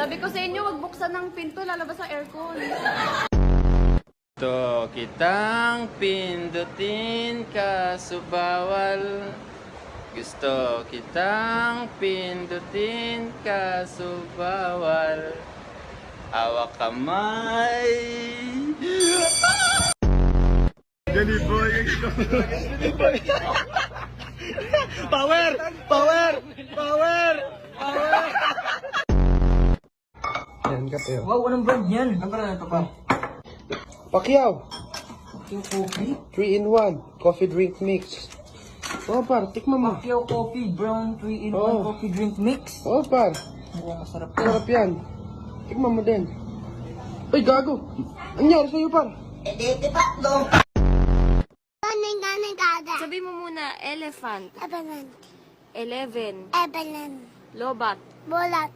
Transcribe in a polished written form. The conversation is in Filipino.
Sabi ko sa inyo, wag buksan ng pinto, lalabas ang aircon. Gusto kitang pindutin kaso bawal. Gusto kitang pindutin kaso bawal. Hawak kamay. Gani boy. Power! Power! Power! Power! Yan, kape. Wow, anong brand yan? Ang brand ito pa? Pacquiao. Yung coffee? 3-in-1. Coffee drink mix. Oh, par. Tikman mo. Pacquiao Coffee Brown 3-in-1 Oh. coffee drink mix. Oh, par. Mukhang masarap yan. Sarap yan. Tikman mo din. Ay, gago. Anyari sa'yo, par? Sabi mo muna, elephant, Ebelan. 11, Ebelan. lobat, Bolat.